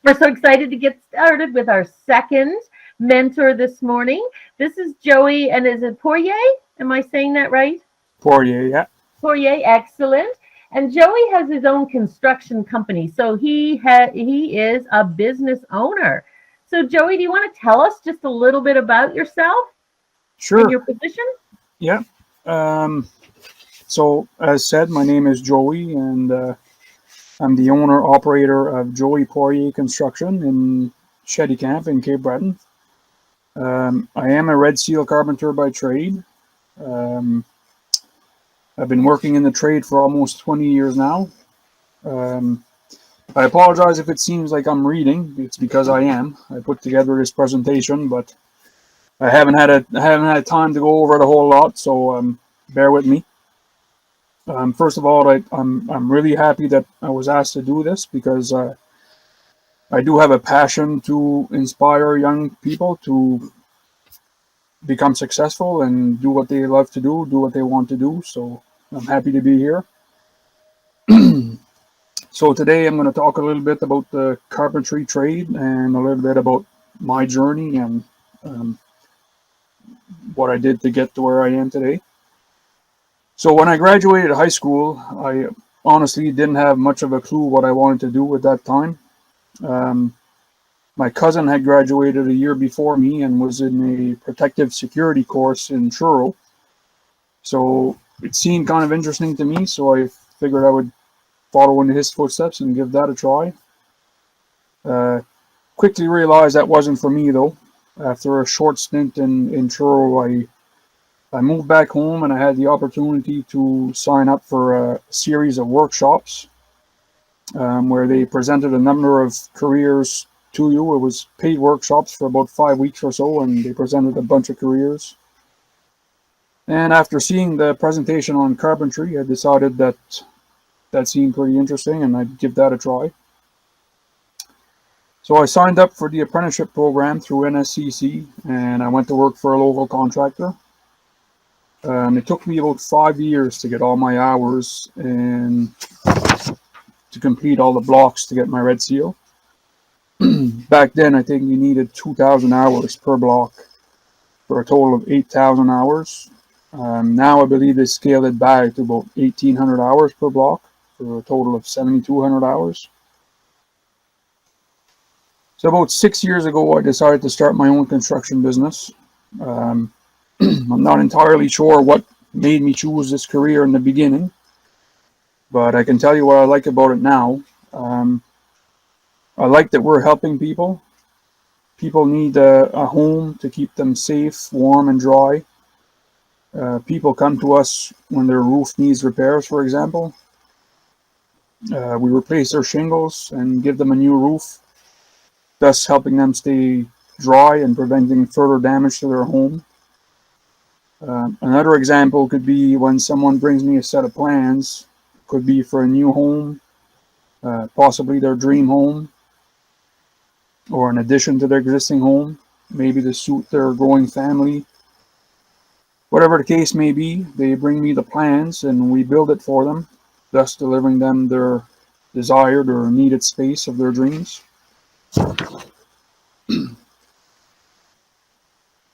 We're so excited to get started with our second mentor this morning. This is Joey, and is it Poirier? Am I saying that right? Poirier, yeah. Poirier, excellent. And Joey has his own construction company, so he is a business owner. So, Joey, do you want to tell us just a little bit about yourself and Sure, your position? yeah. Um, so, as said, my name is Joey, and I'm the owner operator of Joey Poirier Construction in Shetty Camp in Cape Breton. I am a Red Seal carpenter by trade. Um, I've been working in the trade for almost 20 years now. Um, I apologize if it seems like I'm reading. It's because I am. I put together this presentation, but I haven't had time to go over it a whole lot, so bear with me. First of all, I'm really happy that I was asked to do this because I do have a passion to inspire young people to become successful and do what they love to do what they want to do. So I'm happy to be here. So today I'm going to talk a little bit about the carpentry trade and a little bit about my journey and um, what I did to get to where I am today. So when I graduated high school, I honestly didn't have much of a clue what I wanted to do at that time. Um, my cousin had graduated a year before me and was in a protective security course in Truro. So it seemed kind of interesting to me, so I figured I would follow in his footsteps and give that a try. Uh, Quickly realized that wasn't for me though. After a short stint in Truro, I moved back home and I had the opportunity to sign up for a series of workshops where they presented a number of careers to you. It was paid workshops for about 5 weeks or so, and they presented a bunch of careers. And after seeing the presentation on carpentry, I decided that that seemed pretty interesting and I'd give that a try. So I signed up for the apprenticeship program through NSCC and I went to work for a local contractor. It took me about 5 years to get all my hours and to complete all the blocks to get my red seal. Back then, I think you needed 2,000 hours per block for a total of 8,000 hours. Now I believe they scaled it back to about 1,800 hours per block for a total of 7,200 hours. So about 6 years ago, I decided to start my own construction business. Um, I'm not entirely sure what made me choose this career in the beginning, but I can tell you what I like about it now. Um, I like that we're helping people. People need a home to keep them safe, warm, and dry. People come to us when their roof needs repairs, for example. We replace their shingles and give them a new roof, thus helping them stay dry and preventing further damage to their home. Another example could be when someone brings me a set of plans, could be for a new home, possibly their dream home, or an addition to their existing home, maybe to suit their growing family. Whatever the case may be, they bring me the plans and we build it for them, thus delivering them their desired or needed space of their dreams.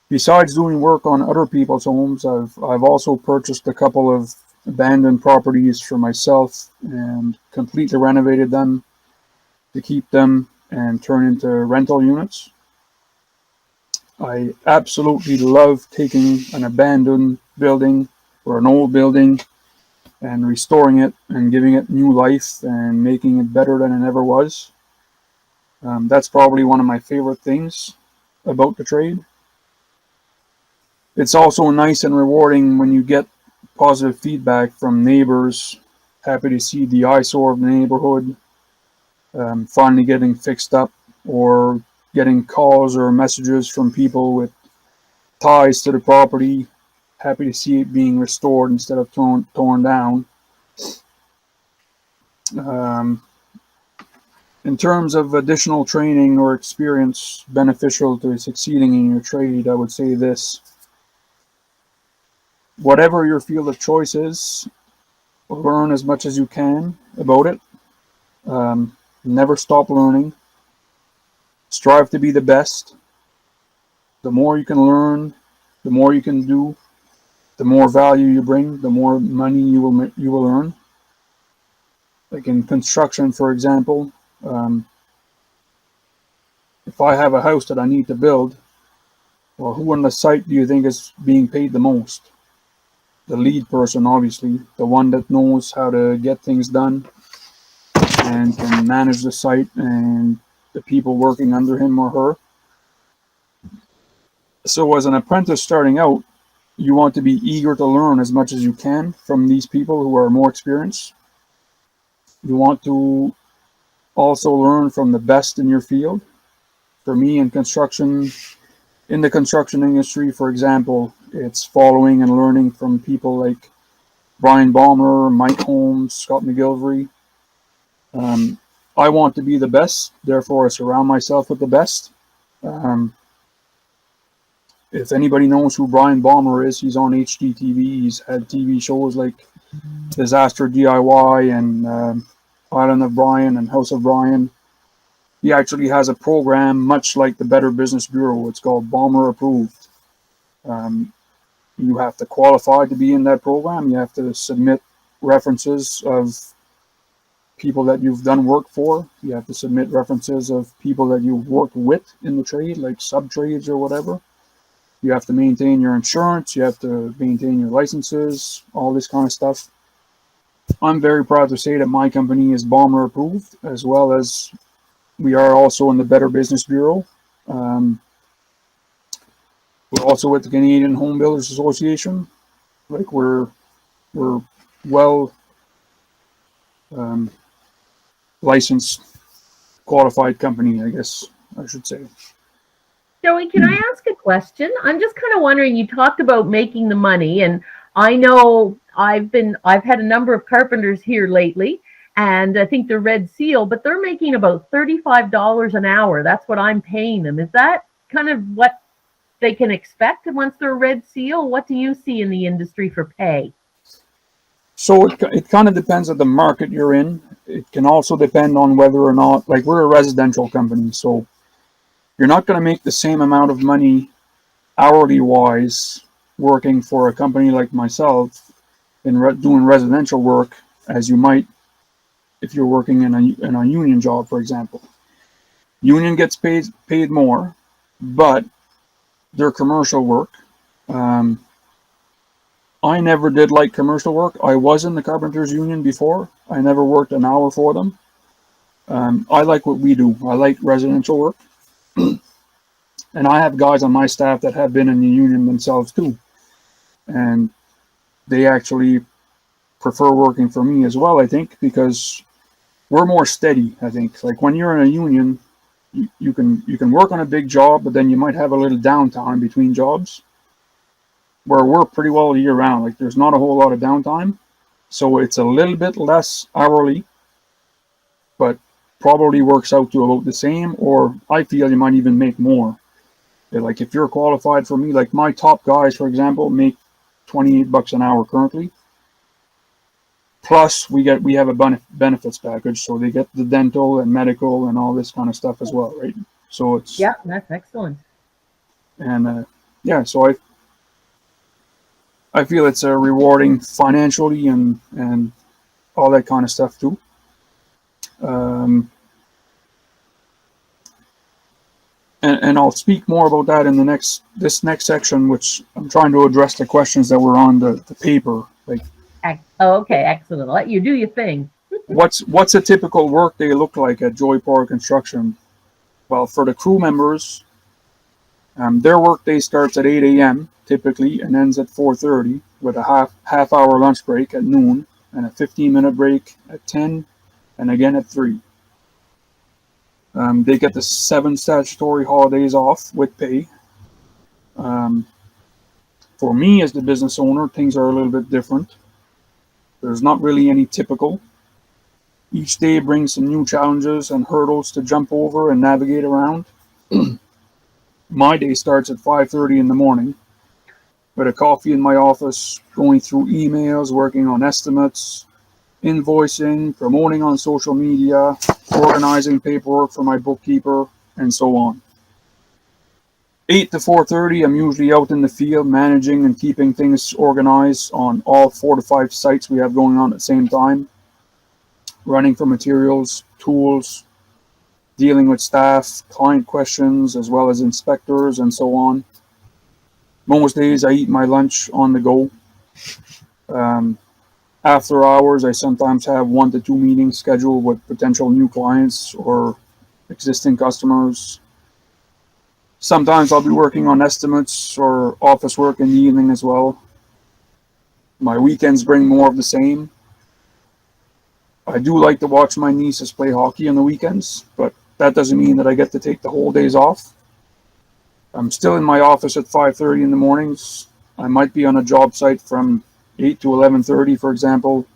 Besides doing work on other people's homes, I've also purchased a couple of abandoned properties for myself and completely renovated them to keep them and turn into rental units. I absolutely love taking an abandoned building or an old building and restoring it and giving it new life and making it better than it ever was. That's probably one of my favorite things about the trade. It's also nice and rewarding when you get positive feedback from neighbors, happy to see the eyesore of the neighborhood finally getting fixed up, or getting calls or messages from people with ties to the property, happy to see it being restored instead of torn down. Um, in terms of additional training or experience beneficial to succeeding in your trade, I would say this: whatever your field of choice is, learn as much as you can about it. Never stop learning. Strive to be the best. The more you can learn, the more you can do, the more value you bring, the more money you will earn. Like in construction, for example, if I have a house that I need to build, well, who on the site do you think is being paid the most? The lead person, obviously, the one that knows how to get things done and can manage the site and the people working under him or her. So as an apprentice starting out, you want to be eager to learn as much as you can from these people who are more experienced. You want to also learn from the best in your field. For me, in the construction industry, for example, it's following and learning from people like Brian Balmer, Mike Holmes, Scott McGilvery. I want to be the best, therefore I surround myself with the best. If anybody knows who Brian Balmer is, he's on HGTV. He's had TV shows like Disaster DIY and Island of Brian and House of Brian. He actually has a program much like the Better Business Bureau. It's called Balmer Approved. You have to qualify to be in that program. You have to submit references of people that you've done work for. You have to submit references of people that you've worked with in the trade, like sub-trades or whatever. You have to maintain your insurance. You have to maintain your licenses, all this kind of stuff. I'm very proud to say that my company is Balmer approved, as well as we are also in the Better Business Bureau. We're also with the Canadian Home Builders Association. Like we're well licensed, qualified company, I guess I should say. Joey, can I ask a question? I'm just kind of wondering, you talked about making the money, and I know I've had a number of carpenters here lately, and I think they're Red Seal, but they're making about $35 an hour. That's what I'm paying them. Is that kind of what they can expect once they're Red Seal? What do you see in the industry for pay? So it kind of depends on the market you're in. It can also depend on whether or not, like we're a residential company, so you're not going to make the same amount of money hourly wise working for a company like myself in doing residential work as you might if you're working in a union job, for example. Union gets paid more, but they're commercial work. I never did like commercial work. I was in the Carpenters Union before. I never worked an hour for them. I like what we do. I like residential work. And I have guys on my staff that have been in the union themselves too. And they actually prefer working for me as well, I think, because we're more steady, I think. Like when you're in a union, you can work on a big job, but then you might have a little downtime between jobs. Where we're pretty well year round. Like there's not a whole lot of downtime. So it's a little bit less hourly, but probably works out to about the same, or I feel you might even make more. Like if you're qualified for me, like my top guys, for example, make $28 an hour currently. Plus we have a benefits package, so they get the dental and medical and all this kind of stuff as well, right? So it's that's excellent. And so I feel it's rewarding financially and all that kind of stuff too. And I'll speak more about that in this next section, which I'm trying to address the questions that were on the paper. Like, okay, excellent. I'll let you do your thing. what's a typical work day look like at Joey Poirier Construction? Well, for the crew members, their work day starts at 8 a.m. typically and ends at 4:30 with a half hour lunch break at noon and a 15-minute break at 10 and again at 3. They get the 7 statutory holidays off with pay. For me as the business owner, things are a little bit different. There's not really any typical. Each day brings some new challenges and hurdles to jump over and navigate around. My day starts at 5:30 in the morning with a coffee in my office, going through emails, working on estimates, invoicing, promoting on social media, organizing paperwork for my bookkeeper, and so on. 8 to 4:30, I'm usually out in the field managing and keeping things organized on all 4 to 5 sites we have going on at the same time, running for materials, tools, dealing with staff, client questions, as well as inspectors and so on. Most days I eat my lunch on the go. After hours, I sometimes have 1 to 2 meetings scheduled with potential new clients or existing customers. Sometimes I'll be working on estimates or office work in the evening as well. My weekends bring more of the same. I do like to watch my nieces play hockey on the weekends, but that doesn't mean that I get to take the whole days off. I'm still in my office at 5:30 in the mornings. I might be on a job site from 8 to 11:30, for example,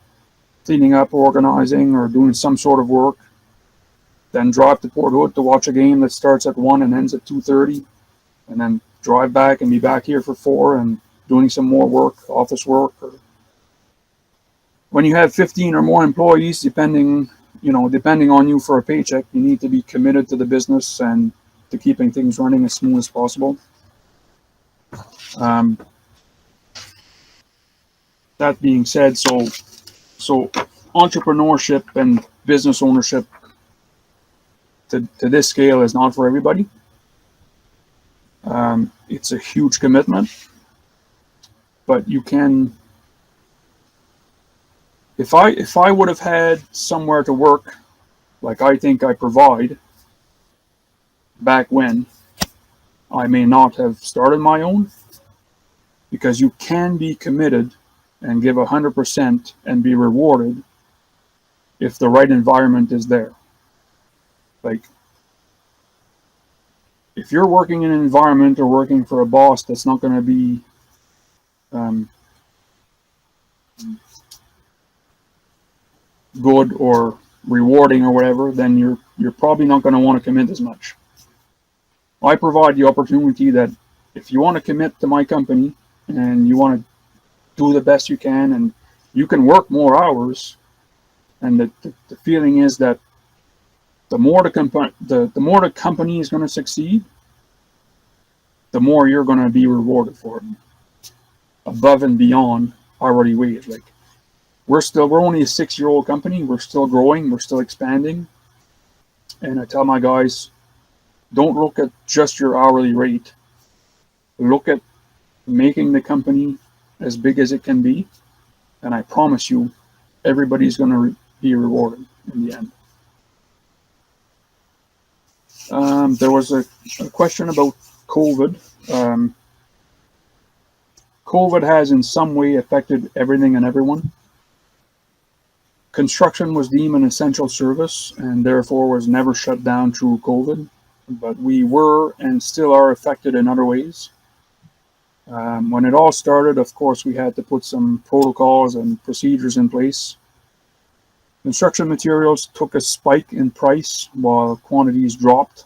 cleaning up, organizing, or doing some sort of work. Then drive to Port Hood to watch a game that starts at 1 and ends at 2:30, and then drive back and be back here for 4 and doing some more work, office work. Or when you have 15 or more employees, depending on you for a paycheck, you need to be committed to the business and to keeping things running as smooth as possible. That being said, so entrepreneurship and business ownership to this scale is not for everybody. It's a huge commitment, but you can. If I would have had somewhere to work, like I think I provide, back when, I may not have started my own, because you can be committed and give 100% and be rewarded if the right environment is there. Like, if you're working in an environment or working for a boss that's not going to be good or rewarding or whatever, then you're probably not going to want to commit as much. I provide the opportunity that if you want to commit to my company and you want to do the best you can, and you can work more hours, and the feeling is that the more the company is going to succeed, the more you're going to be rewarded for it, above and beyond hourly wage. Like, we're only a 6-year-old company. We're still growing. We're still expanding. And I tell my guys, don't look at just your hourly rate. Look at making the company as big as it can be. And I promise you, everybody's going to be rewarded in the end. There was a question about COVID. COVID has in some way affected everything and everyone. Construction was deemed an essential service and therefore was never shut down through COVID, but we were and still are affected in other ways. When it all started, of course, we had to put some protocols and procedures in place. Construction materials took a spike in price while quantities dropped.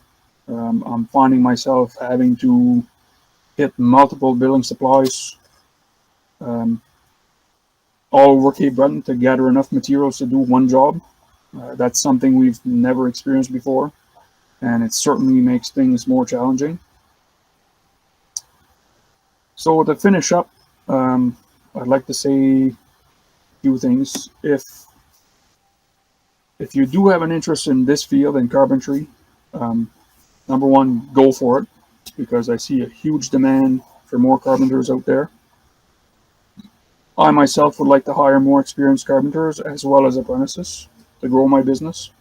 I'm finding myself having to hit multiple building supplies all over Cape Breton to gather enough materials to do one job. That's something we've never experienced before, and it certainly makes things more challenging. So to finish up, I'd like to say a few things. If you do have an interest in this field in carpentry, number one, go for it, because I see a huge demand for more carpenters out there. I myself would like to hire more experienced carpenters as well as apprentices to grow my business.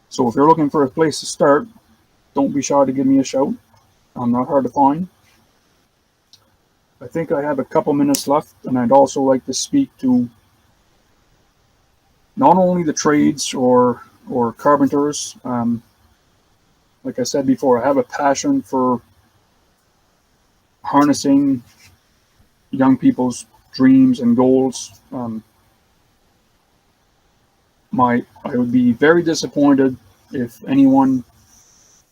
So if you're looking for a place to start, don't be shy to give me a shout. I'm not hard to find. I think I have a couple minutes left, and I'd also like to speak to not only the trades or carpenters. Like I said before, I have a passion for harnessing young people's dreams and goals. I would be very disappointed if anyone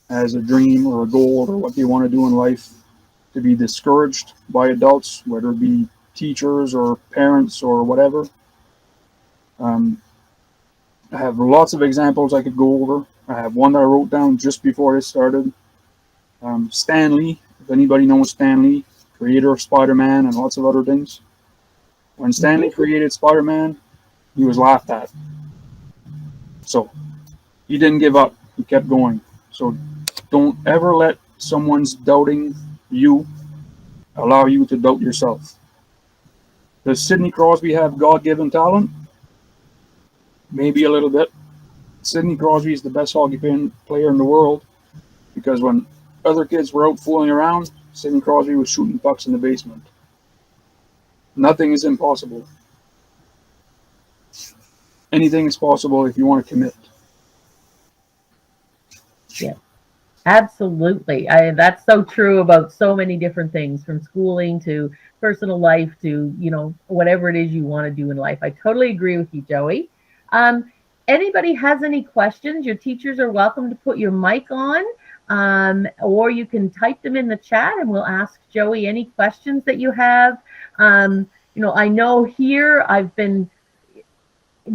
has a dream or a goal or what they want to do in life to be discouraged by adults, whether it be teachers or parents or whatever. I have lots of examples I could go over, I have one that I wrote down just before this started. Stan Lee, if anybody knows Stan Lee, creator of Spider-Man and lots of other things. When Stan Lee created Spider-Man, he was laughed at. So he didn't give up. He kept going. So don't ever let someone's doubting you allow you to doubt yourself. Does Sidney Crosby have God-given talent? Maybe a little bit. Sidney Crosby is the best hockey player in the world because when other kids were out fooling around, Sidney Crosby was shooting pucks in the basement. Nothing is impossible. Anything is possible if you want to commit. Yeah, absolutely. That's so true about so many different things, from schooling to personal life to, whatever it is you want to do in life. I totally agree with you, Joey. Um, Anybody has any questions, your teachers are welcome to put your mic on, or you can type them in the chat and we'll ask Joey any questions that you have. I know here I've been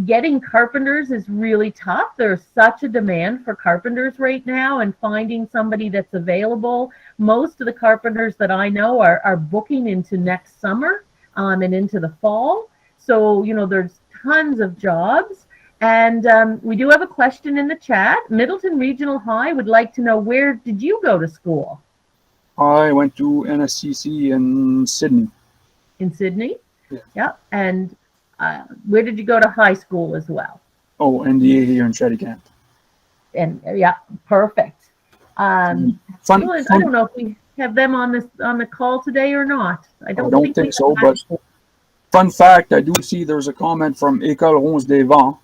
getting carpenters is really tough. There's such a demand for carpenters right now, and finding somebody that's available. Most of the carpenters that I know are booking into next summer, and into the fall. So, there's tons of jobs. And we do have a question in the chat. Middleton Regional High would like to know, where did you go to school? I went to NSCC in Sydney. In Sydney? Yeah. Yeah. And where did you go to high school as well? Oh, NDA here in Shettycamp. And yeah, perfect. I don't know if we have them on the call today or not. I don't think so. But fun fact, I do see there's a comment from École Rose des Vents.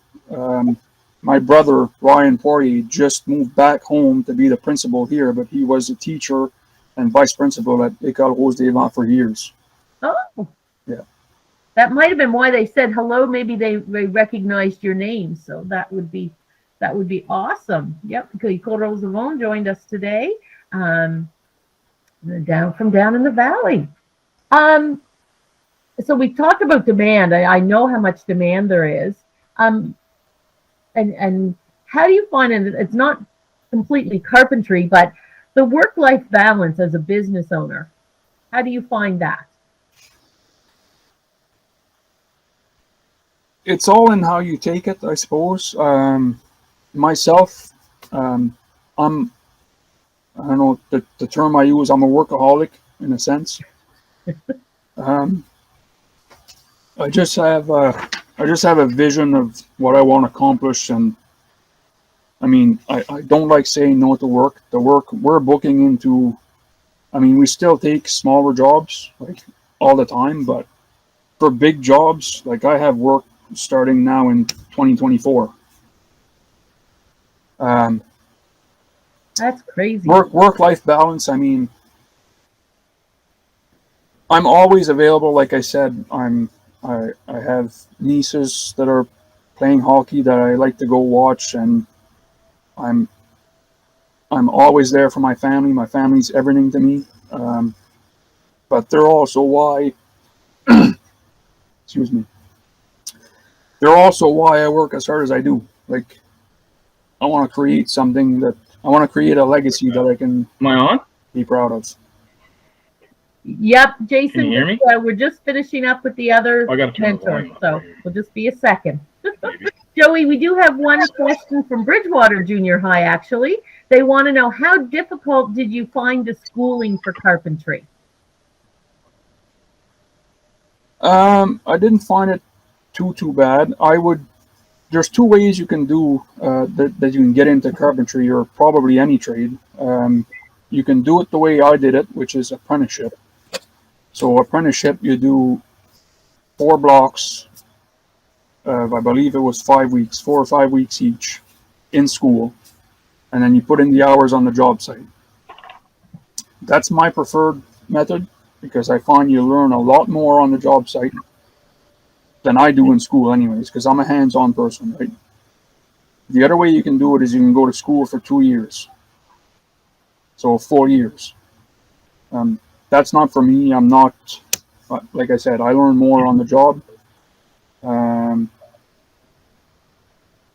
My brother Ryan Poirier just moved back home to be the principal here, but he was a teacher and vice principal at École Rose des Vents for years. Oh, yeah. That might have been why they said hello. Maybe they recognized your name, so that would be awesome. Yep, École Rose des Vents joined us today, down in the valley. So we talked about demand. I know how much demand there is. And how do you find it? It's not completely carpentry, but the work-life balance as a business owner. How do you find that? It's all in how you take it, I suppose. Myself, I don't know the term I use. I'm a workaholic in a sense. I just have a vision of what I want to accomplish, and I mean, I don't like saying no to work. The work we're booking into, I mean, we still take smaller jobs like all the time, but for big jobs, like I have work starting now in 2024. That's crazy. Work-life balance. I mean, I'm always available. Like I said, I have nieces that are playing hockey that I like to go watch, and I'm always there for my family. My family's everything to me. But they're also why, excuse me. They're also why I work as hard as I do. Like, I want to create something I want to create a legacy that I can Am I on? Be proud of. Yep, Jason. Can you hear me? We're just finishing up with the other mentor, so we'll just be a second. Joey, we do have one question from Bridgewater Junior High, actually. They want to know, how difficult did you find the schooling for carpentry? I didn't find it too bad. There's two ways you can do that you can get into carpentry or probably any trade. You can do it the way I did it, which is apprenticeship. So apprenticeship, you do 4 blocks of, I believe it was 5 weeks, 4 or 5 weeks each in school, and then you put in the hours on the job site. That's my preferred method because I find you learn a lot more on the job site than I do in school anyways, because I'm a hands-on person, right? The other way you can do it is you can go to school for 2 years. So 4 years. That's not for me. I'm not, like I said, I learn more on the job.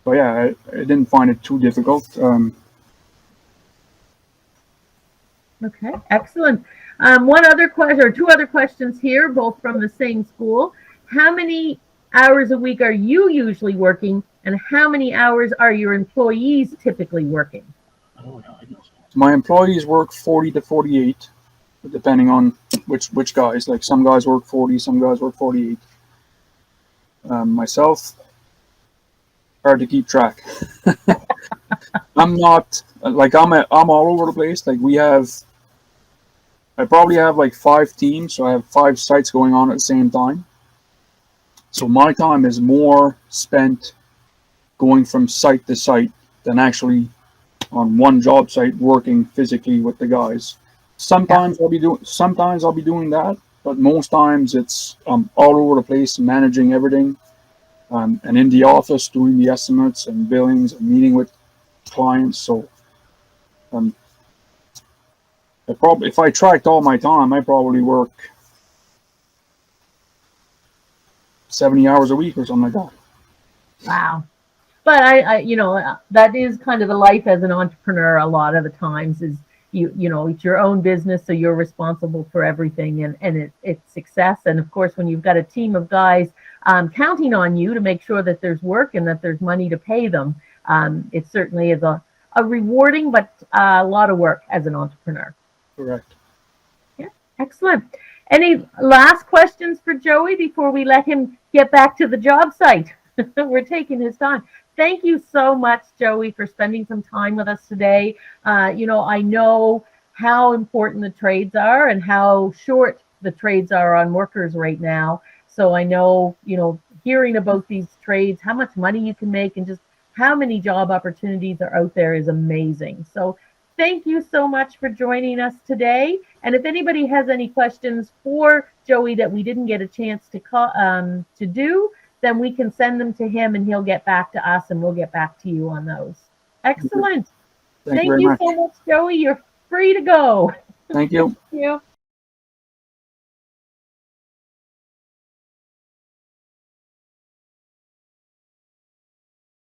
But but yeah, I didn't find it too difficult. Okay, excellent. One other question, or two other questions here, both from the same school. How many hours a week are you usually working, and how many hours are your employees typically working? My employees work 40 to 48, depending on which guys. Like some guys work 40, some guys work 48. Myself, hard to keep track. I'm not like I'm all over the place. Like I probably have like 5 teams, so I have 5 sites going on at the same time. So my time is more spent going from site to site than actually on one job site working physically with the guys. Sometimes I'll be doing that, but most times it's all over the place managing everything, and in the office doing the estimates and billings and meeting with clients. So um, if I tracked all my time, I probably work 70 hours a week or something like that. Wow. But that is kind of the life as an entrepreneur. A lot of the times is it's your own business, so you're responsible for everything, and it's success. And of course, when you've got a team of guys counting on you to make sure that there's work and that there's money to pay them, it certainly is a rewarding but a lot of work as an entrepreneur. Correct. Yeah, excellent. Any last questions for Joey before we let him get back to the job site? We're taking his time. Thank you so much, Joey, for spending some time with us today. I know how important the trades are and how short the trades are on workers right now. So I know, hearing about these trades, how much money you can make and just how many job opportunities are out there is amazing. So thank you so much for joining us today. And if anybody has any questions for Joey that we didn't get a chance to do, then we can send them to him and he'll get back to us and we'll get back to you on those. Excellent. Thank you very much. So much, Joey. You're free to go. Thank you. Thank you.